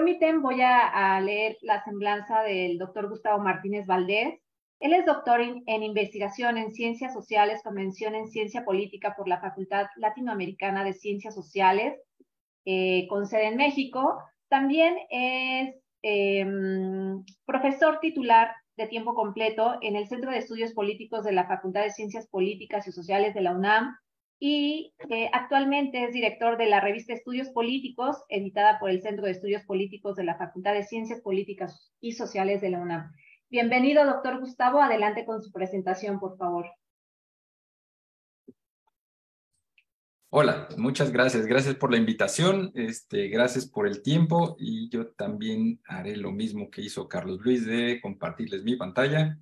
permiten, voy a leer la semblanza del doctor Gustavo Martínez Valdés. Él es doctor en investigación en Ciencias Sociales, con mención en Ciencia Política por la Facultad Latinoamericana de Ciencias Sociales, con sede en México. También es profesor titular de tiempo completo en el Centro de Estudios Políticos de la Facultad de Ciencias Políticas y Sociales de la UNAM, y actualmente es director de la revista Estudios Políticos, editada por el Centro de Estudios Políticos de la Facultad de Ciencias Políticas y Sociales de la UNAM. Bienvenido, doctor Gustavo. Adelante con su presentación, por favor. Hola, muchas gracias. Gracias por la invitación, gracias por el tiempo, y yo también haré lo mismo que hizo Carlos Luis de compartirles mi pantalla.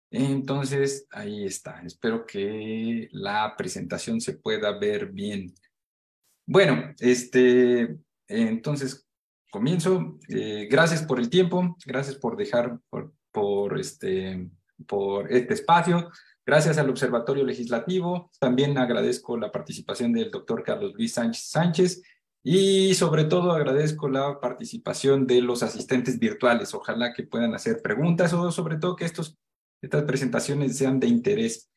Entonces, ahí está. Espero que la presentación se pueda ver bien. Bueno, entonces comienzo. Gracias por el tiempo, gracias por dejar por este espacio. Gracias al Observatorio Legislativo. También agradezco la participación del doctor Carlos Luis Sánchez y sobre todo agradezco la participación de los asistentes virtuales. Ojalá que puedan hacer preguntas o sobre todo que estas presentaciones sean de interés.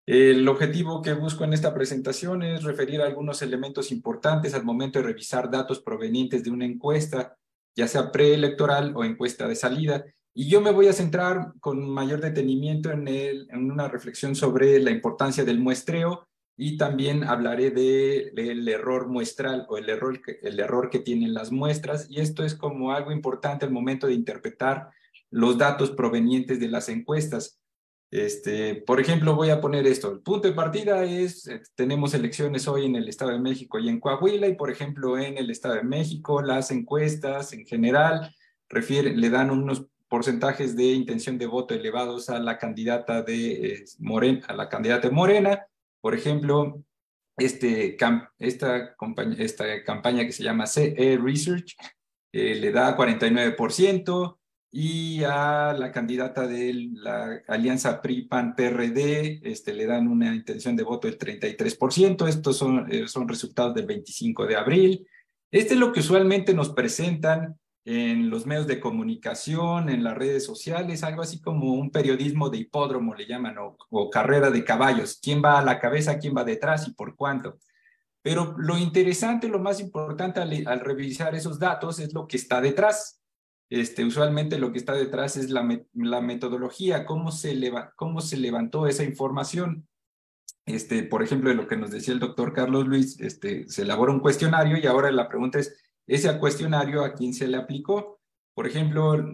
El objetivo que busco en esta presentación es referir a algunos elementos importantes al momento de revisar datos provenientes de una encuesta, ya sea preelectoral o encuesta de salida. Y yo me voy a centrar con mayor detenimiento en una reflexión sobre la importancia del muestreo, y también hablaré del error muestral o el error que tienen las muestras, y esto es como algo importante al momento de interpretar los datos provenientes de las encuestas. Por ejemplo, voy a poner esto. El punto de partida es, tenemos elecciones hoy en el Estado de México y en Coahuila, y por ejemplo en el Estado de México las encuestas en general le dan unos porcentajes de intención de voto elevados a la candidata de Morena. Por ejemplo, esta campaña que se llama CE Research le da 49%, y a la candidata de la alianza PRI-PAN-PRD le dan una intención de voto del 33%. Estos son resultados del 25 de abril. Es lo que usualmente nos presentan en los medios de comunicación, en las redes sociales, algo así como un periodismo de hipódromo le llaman, o carrera de caballos. ¿Quién va a la cabeza, quién va detrás y por cuánto? Pero lo interesante, lo más importante al revisar esos datos es lo que está detrás. Usualmente lo que está detrás es la metodología, cómo se levantó esa información. Por ejemplo, de lo que nos decía el doctor Carlos Luis, se elabora un cuestionario, y ahora la pregunta es, ¿ese cuestionario a quién se le aplicó? Por ejemplo,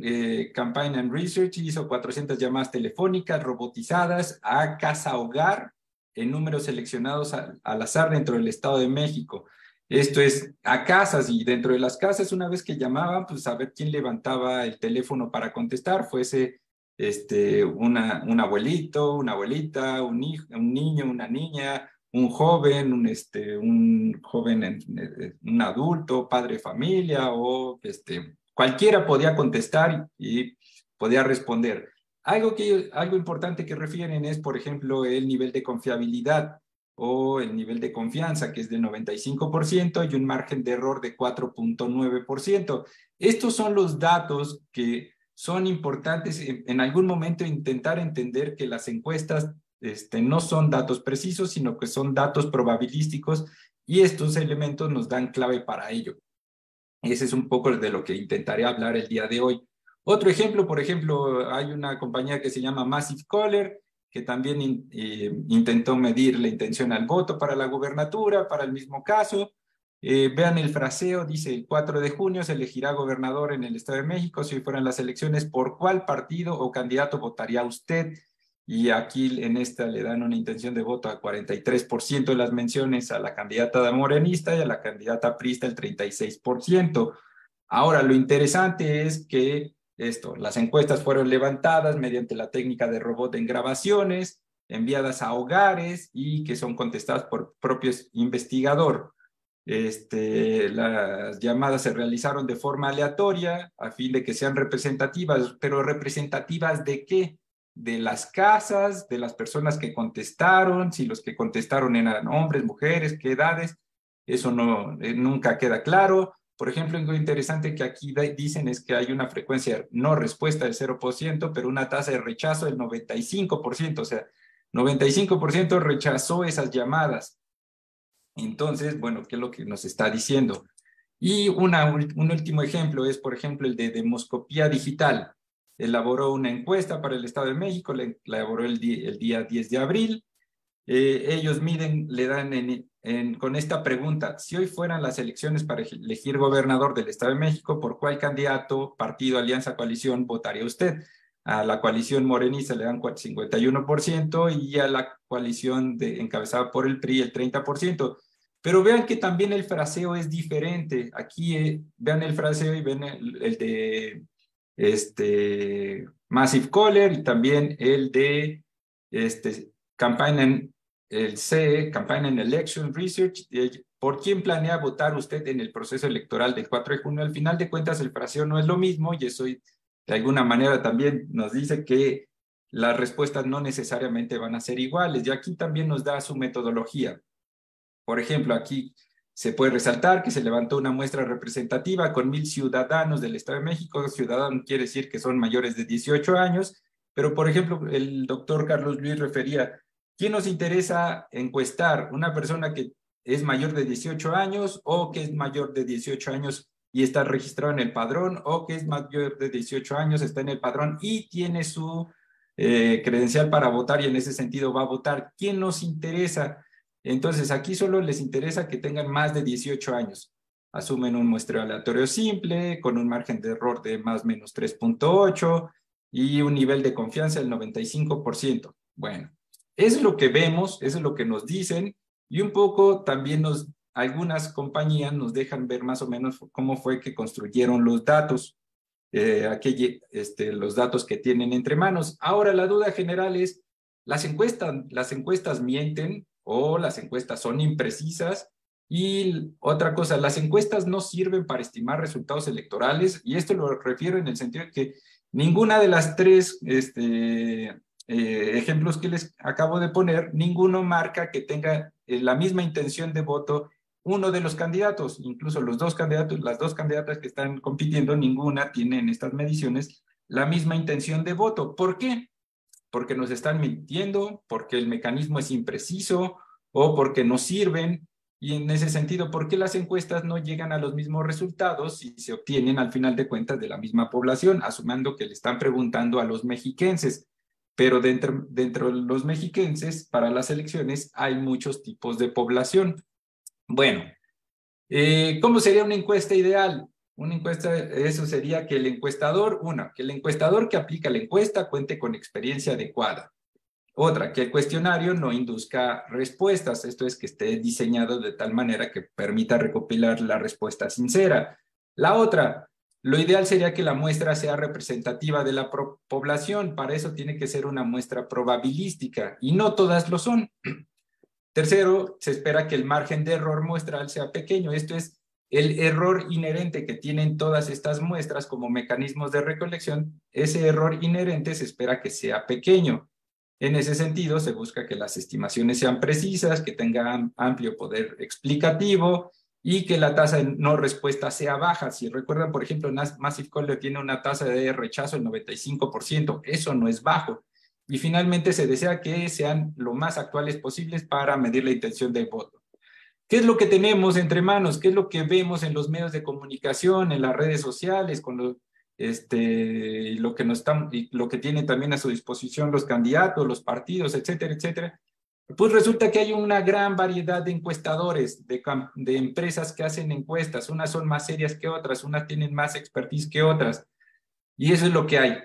Campaign and Research hizo 400 llamadas telefónicas robotizadas a casa-hogar en números seleccionados al azar dentro del Estado de México. Esto es a casas, y dentro de las casas, una vez que llamaban, pues a ver quién levantaba el teléfono para contestar, fuese un abuelito, una abuelita, un niño, una niña, un joven, un adulto, padre de familia, o cualquiera podía contestar y podía responder. Algo importante que refieren es, por ejemplo, el nivel de confiabilidad o el nivel de confianza, que es de 95%, y un margen de error de 4.9%. Estos son los datos que son importantes en algún momento intentar entender que las encuestas no son datos precisos, sino que son datos probabilísticos, y estos elementos nos dan clave para ello. Ese es un poco de lo que intentaré hablar el día de hoy. Otro ejemplo, por ejemplo, hay una compañía que se llama Massive Caller, que también intentó medir la intención al voto para la gubernatura, para el mismo caso. Vean el fraseo, dice: el 4 de junio se elegirá gobernador en el Estado de México. Si fueran las elecciones, ¿por cuál partido o candidato votaría usted? Y aquí en esta le dan una intención de voto a 43% de las menciones a la candidata morenista, y a la candidata priista el 36%. Ahora, lo interesante es que las encuestas fueron levantadas mediante la técnica de robot en grabaciones, enviadas a hogares y que son contestadas por propios investigadores. Las llamadas se realizaron de forma aleatoria a fin de que sean representativas, pero ¿representativas de qué? De las casas, de las personas que contestaron, si los que contestaron eran hombres, mujeres, qué edades, eso nunca queda claro. Por ejemplo, algo interesante que aquí dicen es que hay una frecuencia no respuesta del 0%, pero una tasa de rechazo del 95%, o sea, 95% rechazó esas llamadas. Entonces, bueno, ¿qué es lo que nos está diciendo? Y un último ejemplo es, por ejemplo, el de Demoscopía Digital. Elaboró una encuesta para el Estado de México, la elaboró el día 10 de abril. Ellos miden, le dan con esta pregunta: si hoy fueran las elecciones para elegir gobernador del Estado de México, ¿por cuál candidato, partido, alianza, coalición votaría usted? A la coalición morenista le dan 51% y a la coalición encabezada por el PRI el 30%. Pero vean que también el fraseo es diferente. Aquí vean el fraseo y ven el de Massive Caller y también el de el CE, Campaign and Election Research. ¿Por quién planea votar usted en el proceso electoral del 4 de junio? Al final de cuentas, el fraseo no es lo mismo y eso de alguna manera también nos dice que las respuestas no necesariamente van a ser iguales. Y aquí también nos da su metodología. Por ejemplo, aquí se puede resaltar que se levantó una muestra representativa con 1,000 ciudadanos del Estado de México. Ciudadano quiere decir que son mayores de 18 años, pero por ejemplo, el doctor Carlos Luis refería: ¿quién nos interesa encuestar? ¿Una persona que es mayor de 18 años o que es mayor de 18 años y está registrado en el padrón, o que es mayor de 18 años, está en el padrón y tiene su credencial para votar y en ese sentido va a votar? ¿Quién nos interesa? Entonces, aquí solo les interesa que tengan más de 18 años. Asumen un muestreo aleatorio simple, con un margen de error de más o menos 3.8 y un nivel de confianza del 95%. Bueno, eso es lo que vemos, eso es lo que nos dicen, y un poco también algunas compañías nos dejan ver más o menos cómo fue que construyeron los datos, los datos que tienen entre manos. Ahora, la duda general es: ¿las encuestas mienten o las encuestas son imprecisas? Y otra cosa, las encuestas no sirven para estimar resultados electorales, y esto lo refiero en el sentido de que ninguna de las tres ejemplos que les acabo de poner, ninguno marca que tenga la misma intención de voto uno de los candidatos. Incluso las dos candidatas que están compitiendo, ninguna tiene en estas mediciones la misma intención de voto. ¿Por qué? Porque nos están mintiendo, porque el mecanismo es impreciso o porque no sirven. Y en ese sentido, ¿por qué las encuestas no llegan a los mismos resultados si se obtienen al final de cuentas de la misma población, asumiendo que le están preguntando a los mexiquenses? Pero dentro de los mexiquenses, para las elecciones, hay muchos tipos de población. Bueno, ¿cómo sería una encuesta ideal? Una encuesta, eso sería que el encuestador que aplica la encuesta cuente con experiencia adecuada. Otra, que el cuestionario no induzca respuestas, esto es, que esté diseñado de tal manera que permita recopilar la respuesta sincera. La otra, lo ideal sería que la muestra sea representativa de la población, para eso tiene que ser una muestra probabilística, y no todas lo son. Tercero, se espera que el margen de error muestral sea pequeño. Esto es el error inherente que tienen todas estas muestras como mecanismos de recolección. Ese error inherente se espera que sea pequeño. En ese sentido, se busca que las estimaciones sean precisas, que tengan amplio poder explicativo y que la tasa de no respuesta sea baja. Si recuerdan, por ejemplo, Massive Caller tiene una tasa de rechazo del 95%. Eso no es bajo. Y finalmente se desea que sean lo más actuales posibles para medir la intención de voto. ¿Qué es lo que tenemos entre manos? ¿Qué es lo que vemos en los medios de comunicación, en las redes sociales, con lo que tienen también a su disposición los candidatos, los partidos, etcétera, etcétera? Pues resulta que hay una gran variedad de encuestadores, de empresas que hacen encuestas. Unas son más serias que otras, unas tienen más expertise que otras. Y eso es lo que hay.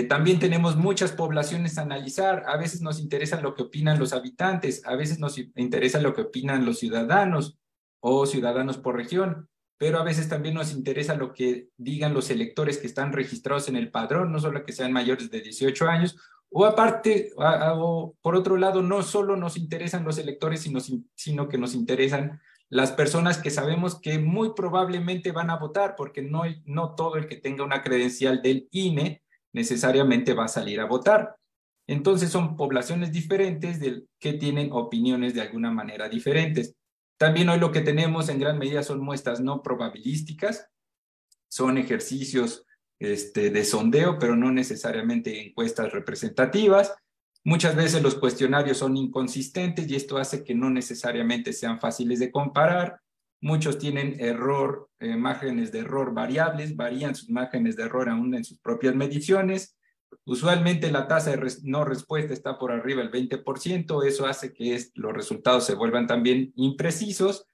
También tenemos muchas poblaciones a analizar. A veces nos interesa lo que opinan los habitantes, a veces nos interesa lo que opinan los ciudadanos o ciudadanos por región, pero a veces también nos interesa lo que digan los electores que están registrados en el padrón, no solo que sean mayores de 18 años, o aparte, o por otro lado, no solo nos interesan los electores, sino que nos interesan las personas que sabemos que muy probablemente van a votar, porque no todo el que tenga una credencial del INE necesariamente va a salir a votar. Entonces son poblaciones diferentes que tienen opiniones de alguna manera diferentes. También hoy lo que tenemos en gran medida son muestras no probabilísticas, son ejercicios de sondeo, pero no necesariamente encuestas representativas. Muchas veces los cuestionarios son inconsistentes y esto hace que no necesariamente sean fáciles de comparar. Muchos tienen márgenes de error variables, varían sus márgenes de error aún en sus propias mediciones. Usualmente la tasa de no respuesta está por arriba del 20%, eso hace que los resultados se vuelvan también imprecisos.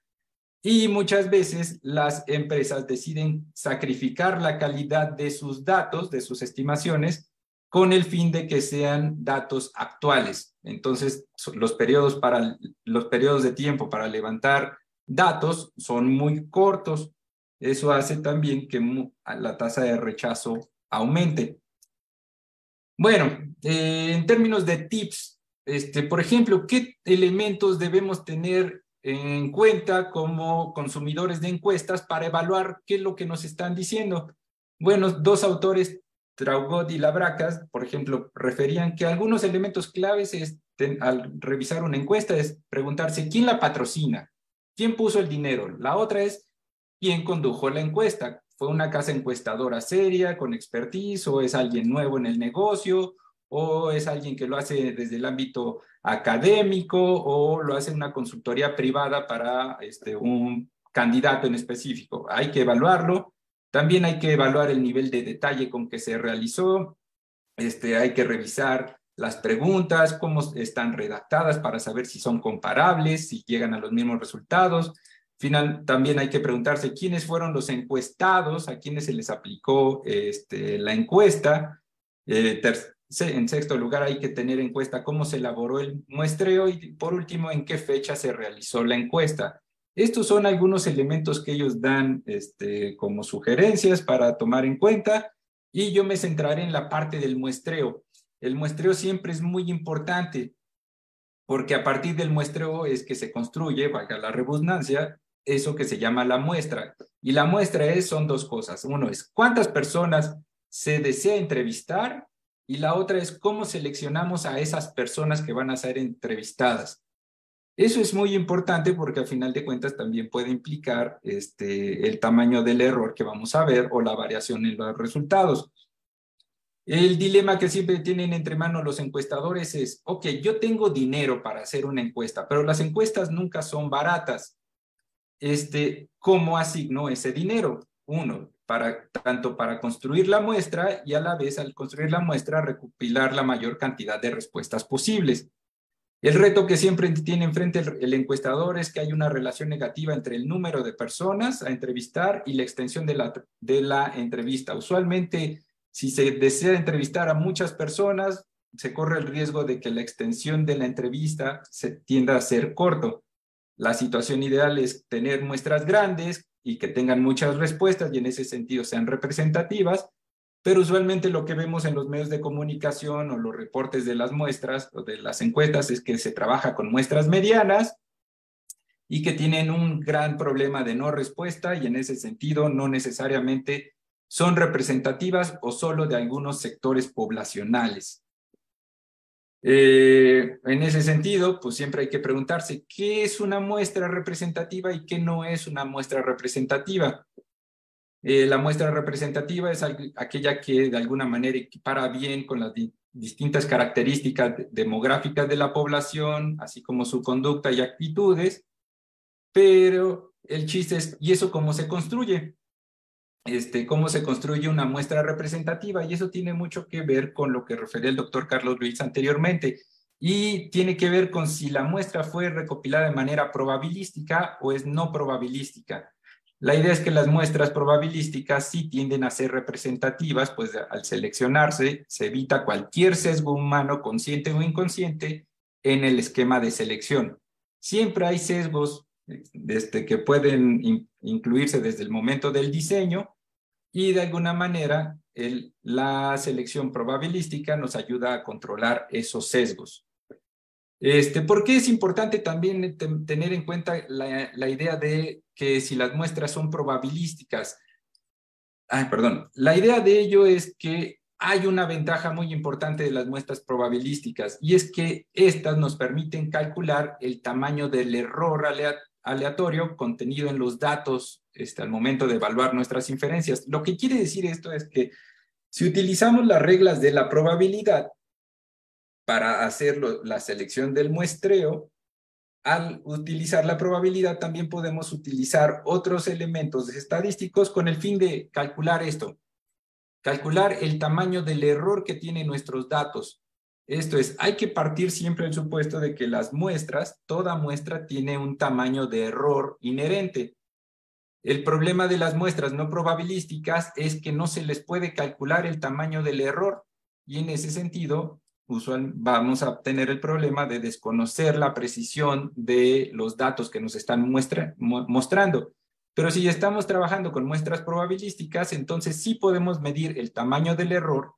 Y muchas veces las empresas deciden sacrificar la calidad de sus datos, de sus estimaciones, con el fin de que sean datos actuales. Entonces, los periodos de tiempo para levantar datos son muy cortos. Eso hace también que la tasa de rechazo aumente. Bueno, en términos de tips, por ejemplo, ¿qué elementos debemos tener en cuenta como consumidores de encuestas para evaluar qué es lo que nos están diciendo? Bueno, dos autores, Traugott y Labracas, por ejemplo, referían que algunos elementos claves al revisar una encuesta es preguntarse quién la patrocina, quién puso el dinero. La otra es quién condujo la encuesta. ¿Fue una casa encuestadora seria, con expertise, o es alguien nuevo en el negocio, o es alguien que lo hace desde el ámbito académico, o lo hace una consultoría privada para un candidato en específico? Hay que evaluarlo. También hay que evaluar el nivel de detalle con que se realizó. Hay que revisar las preguntas, cómo están redactadas para saber si son comparables, si llegan a los mismos resultados. También hay que preguntarse quiénes fueron los encuestados, a quiénes se les aplicó la encuesta. En sexto lugar, hay que tener en cuenta cómo se elaboró el muestreo y, por último, en qué fecha se realizó la encuesta. Estos son algunos elementos que ellos dan como sugerencias para tomar en cuenta, y yo me centraré en la parte del muestreo. El muestreo siempre es muy importante porque a partir del muestreo es que se construye, valga la redundancia, eso que se llama la muestra. Y la muestra son dos cosas. Uno es cuántas personas se desea entrevistar, y la otra es cómo seleccionamos a esas personas que van a ser entrevistadas. Eso es muy importante porque al final de cuentas también puede implicar el tamaño del error que vamos a ver o la variación en los resultados. El dilema que siempre tienen entre manos los encuestadores es, ok, yo tengo dinero para hacer una encuesta, pero las encuestas nunca son baratas. ¿Cómo asigno ese dinero? Uno, tanto para construir la muestra y a la vez al construir la muestra recopilar la mayor cantidad de respuestas posibles. El reto que siempre tiene enfrente el encuestador es que hay una relación negativa entre el número de personas a entrevistar y la extensión de la entrevista. Usualmente, si se desea entrevistar a muchas personas, se corre el riesgo de que la extensión de la entrevista se tienda a ser corto. La situación ideal es tener muestras grandes y que tengan muchas respuestas y en ese sentido sean representativas, pero usualmente lo que vemos en los medios de comunicación o los reportes de las muestras o de las encuestas es que se trabaja con muestras medianas y que tienen un gran problema de no respuesta, y en ese sentido no necesariamente son representativas o solo de algunos sectores poblacionales. En ese sentido, pues siempre hay que preguntarse qué es una muestra representativa y qué no es una muestra representativa. La muestra representativa es aquella que de alguna manera equipara bien con las distintas características demográficas de la población, así como su conducta y actitudes, pero el chiste es, ¿y eso cómo se construye? Cómo se construye una muestra representativa, y eso tiene mucho que ver con lo que refería el doctor Carlos Luis anteriormente, y tiene que ver con si la muestra fue recopilada de manera probabilística o es no probabilística. La idea es que las muestras probabilísticas sí tienden a ser representativas, pues al seleccionarse se evita cualquier sesgo humano, consciente o inconsciente, en el esquema de selección. Siempre hay sesgos que pueden incluirse desde el momento del diseño, y de alguna manera la selección probabilística nos ayuda a controlar esos sesgos. ¿Por qué es importante también tener en cuenta la idea de que si las muestras son probabilísticas? La idea de ello es que hay una ventaja muy importante de las muestras probabilísticas, y es que estas nos permiten calcular el tamaño del error aleatorio contenido en los datos al momento de evaluar nuestras inferencias. Lo que quiere decir esto es que si utilizamos las reglas de la probabilidad para hacer la selección del muestreo, al utilizar la probabilidad también podemos utilizar otros elementos estadísticos con el fin de calcular esto, calcular el tamaño del error que tienen nuestros datos. Esto es, hay que partir siempre del supuesto de que las muestras, toda muestra tiene un tamaño de error inherente. El problema de las muestras no probabilísticas es que no se les puede calcular el tamaño del error y en ese sentido vamos a tener el problema de desconocer la precisión de los datos que nos están mostrando. Pero si estamos trabajando con muestras probabilísticas, entonces sí podemos medir el tamaño del error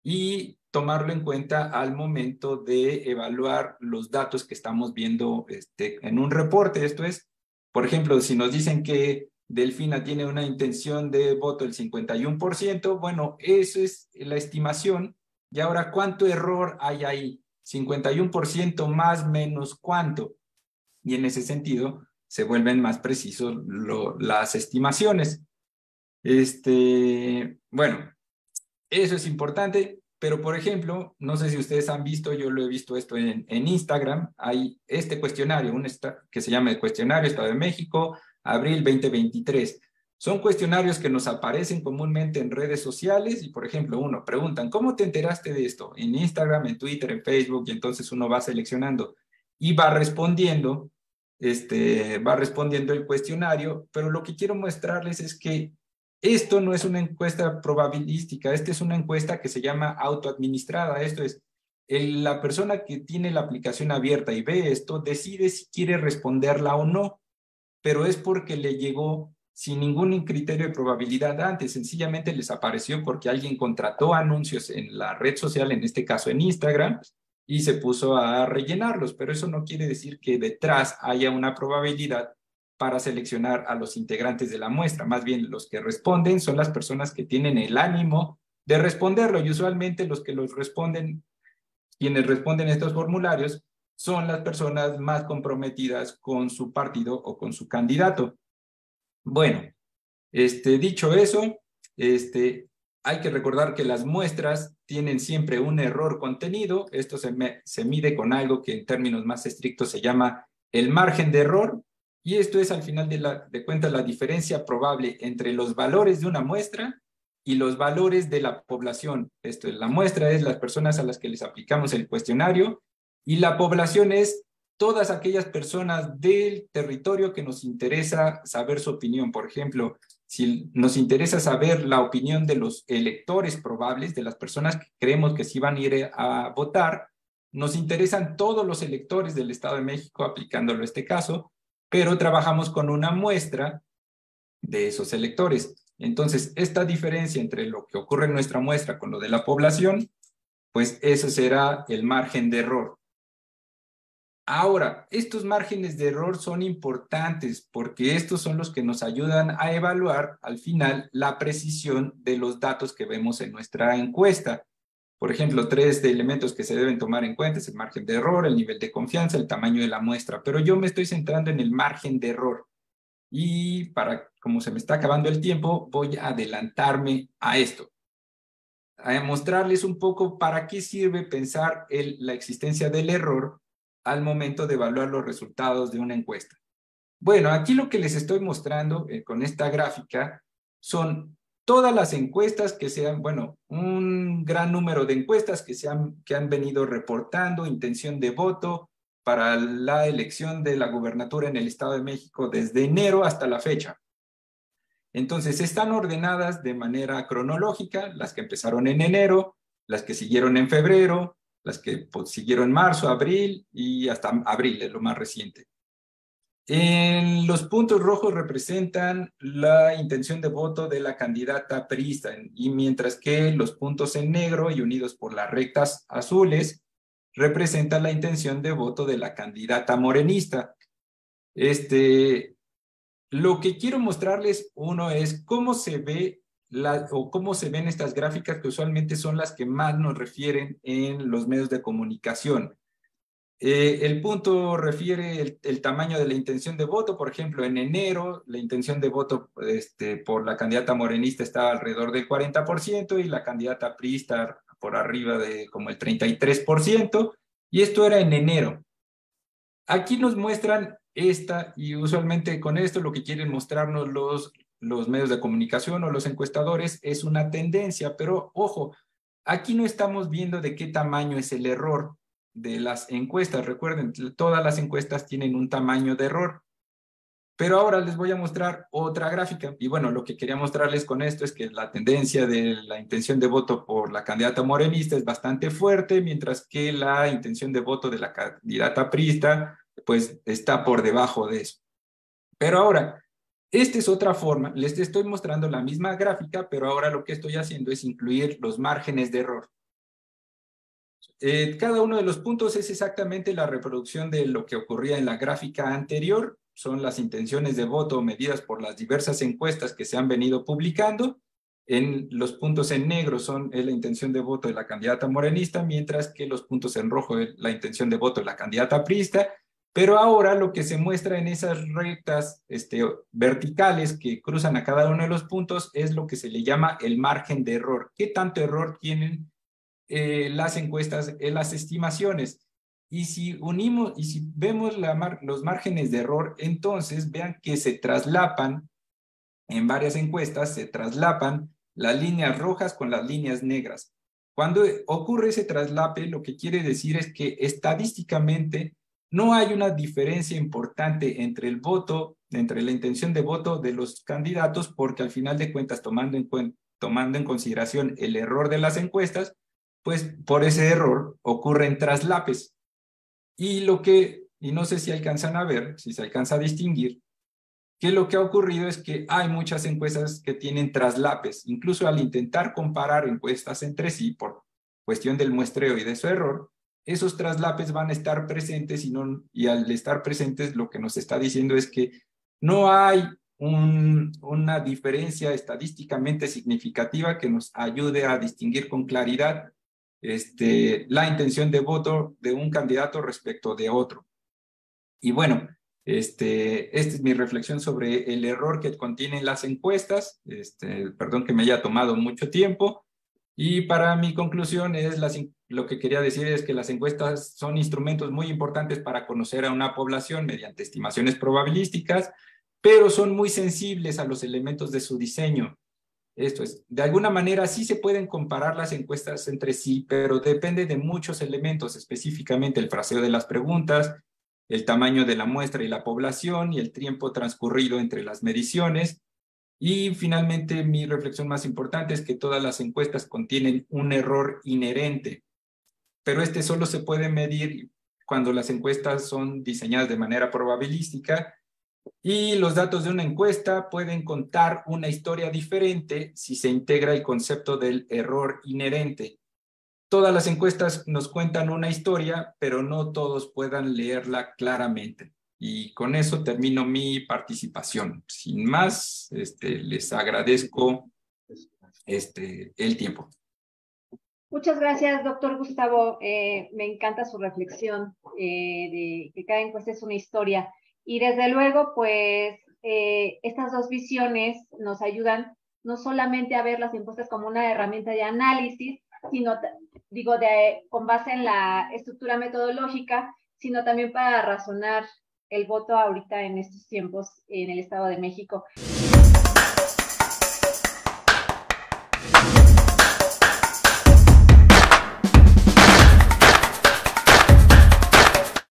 y tomarlo en cuenta al momento de evaluar los datos que estamos viendo en un reporte. Esto es, por ejemplo, si nos dicen que Delfina tiene una intención de voto del 51%, bueno, eso es la estimación. Y ahora, ¿cuánto error hay ahí? 51% más menos cuánto. Y en ese sentido, se vuelven más precisos las estimaciones. Bueno, eso es importante, pero por ejemplo, no sé si ustedes han visto, yo lo he visto esto en Instagram, hay este cuestionario, que se llama el Cuestionario Estado de México, abril 2023. Son cuestionarios que nos aparecen comúnmente en redes sociales y, por ejemplo, preguntan, ¿cómo te enteraste de esto? En Instagram, en Twitter, en Facebook, y entonces uno va seleccionando y va respondiendo el cuestionario, pero lo que quiero mostrarles es que esto no es una encuesta probabilística, esta es una encuesta que se llama autoadministrada. Esto es, la persona que tiene la aplicación abierta y ve esto decide si quiere responderla o no, pero es porque le llegó sin ningún criterio de probabilidad antes, sencillamente les apareció porque alguien contrató anuncios en la red social, en este caso en Instagram, y se puso a rellenarlos, pero eso no quiere decir que detrás haya una probabilidad para seleccionar a los integrantes de la muestra. Más bien, los que responden son las personas que tienen el ánimo de responderlo, y usualmente quienes responden estos formularios son las personas más comprometidas con su partido o con su candidato. Bueno, dicho eso, hay que recordar que las muestras tienen siempre un error contenido. Esto se mide con algo que en términos más estrictos se llama el margen de error, y esto es al final de cuentas la diferencia probable entre los valores de una muestra y los valores de la población. La muestra es las personas a las que les aplicamos el cuestionario y la población es todas aquellas personas del territorio que nos interesa saber su opinión. Por ejemplo, si nos interesa saber la opinión de los electores probables, de las personas que creemos que sí van a ir a votar, nos interesan todos los electores del Estado de México, aplicándolo a este caso, pero trabajamos con una muestra de esos electores. Entonces, esta diferencia entre lo que ocurre en nuestra muestra con lo de la población, pues ese será el margen de error. Ahora, estos márgenes de error son importantes porque estos son los que nos ayudan a evaluar al final la precisión de los datos que vemos en nuestra encuesta. Por ejemplo, 3 elementos que se deben tomar en cuenta es el margen de error, el nivel de confianza, el tamaño de la muestra, pero yo me estoy centrando en el margen de error. Y como se me está acabando el tiempo, voy a adelantarme a esto, a mostrarles un poco para qué sirve pensar la existencia del error al momento de evaluar los resultados de una encuesta. Bueno, aquí lo que les estoy mostrando con esta gráfica son todas las encuestas que un gran número de encuestas que han venido reportando intención de voto para la elección de la gubernatura en el Estado de México desde enero hasta la fecha. Entonces, están ordenadas de manera cronológica, las que empezaron en enero, las que siguieron en febrero, las que siguieron en marzo, abril y hasta abril es lo más reciente. Los puntos rojos representan la intención de voto de la candidata priista, y mientras que los puntos en negro y unidos por las rectas azules representan la intención de voto de la candidata morenista. Lo que quiero mostrarles, uno, es cómo se ve cómo se ven estas gráficas, que usualmente son las que más nos refieren en los medios de comunicación. El punto refiere el tamaño de la intención de voto. Por ejemplo, en enero, la intención de voto por la candidata morenista estaba alrededor del 40% y la candidata priista por arriba de como el 33%, y esto era en enero. Aquí nos muestran y usualmente con esto lo que quieren mostrarnos los medios de comunicación o los encuestadores es una tendencia, pero ojo, aquí no estamos viendo de qué tamaño es el error de las encuestas. Recuerden, todas las encuestas tienen un tamaño de error. Pero ahora les voy a mostrar otra gráfica. Y bueno, lo que quería mostrarles con esto es que la tendencia de la intención de voto por la candidata morenista es bastante fuerte, mientras que la intención de voto de la candidata priista pues está por debajo de eso. Pero ahora, esta es otra forma. Les estoy mostrando la misma gráfica, pero ahora lo que estoy haciendo es incluir los márgenes de error. Cada uno de los puntos es exactamente la reproducción de lo que ocurría en la gráfica anterior. Son las intenciones de voto medidas por las diversas encuestas que se han venido publicando. En los puntos en negro es la intención de voto de la candidata morenista, mientras que los puntos en rojo es la intención de voto de la candidata priista. Pero ahora lo que se muestra en esas rectas verticales que cruzan a cada uno de los puntos es lo que se le llama el margen de error. ¿Qué tanto error tienen las encuestas, las estimaciones? Y si unimos, y si vemos los márgenes de error, entonces vean que se traslapan, en varias encuestas se traslapan las líneas rojas con las líneas negras. Cuando ocurre ese traslape, lo que quiere decir es que estadísticamente no hay una diferencia importante entre el voto, entre la intención de voto de los candidatos, porque al final de cuentas, tomando en consideración el error de las encuestas, pues por ese error ocurren traslapes. Y no sé si alcanzan a ver, si se alcanza a distinguir, que lo que ha ocurrido es que hay muchas encuestas que tienen traslapes. Incluso al intentar comparar encuestas entre sí por cuestión del muestreo y de su error, esos traslapes van a estar presentes y al estar presentes lo que nos está diciendo es que no hay una diferencia estadísticamente significativa que nos ayude a distinguir con claridad la intención de voto de un candidato respecto de otro. Y bueno, esta es mi reflexión sobre el error que contienen las encuestas. Perdón que me haya tomado mucho tiempo. Y para mi conclusión lo que quería decir es que las encuestas son instrumentos muy importantes para conocer a una población mediante estimaciones probabilísticas, pero son muy sensibles a los elementos de su diseño. Esto es, de alguna manera sí se pueden comparar las encuestas entre sí, pero depende de muchos elementos, específicamente el fraseo de las preguntas, el tamaño de la muestra y la población y el tiempo transcurrido entre las mediciones. Y finalmente, mi reflexión más importante es que todas las encuestas contienen un error inherente, pero este solo se puede medir cuando las encuestas son diseñadas de manera probabilística. Y los datos de una encuesta pueden contar una historia diferente si se integra el concepto del error inherente. Todas las encuestas nos cuentan una historia, pero no todos puedan leerla claramente. Y con eso termino mi participación. Sin más, les agradezco el tiempo. Muchas gracias, doctor Gustavo. Me encanta su reflexión de que cada encuesta es una historia. Y desde luego, pues, estas dos visiones nos ayudan no solamente a ver las encuestas como una herramienta de análisis, sino, con base en la estructura metodológica, sino también para razonar el voto ahorita en estos tiempos en el Estado de México.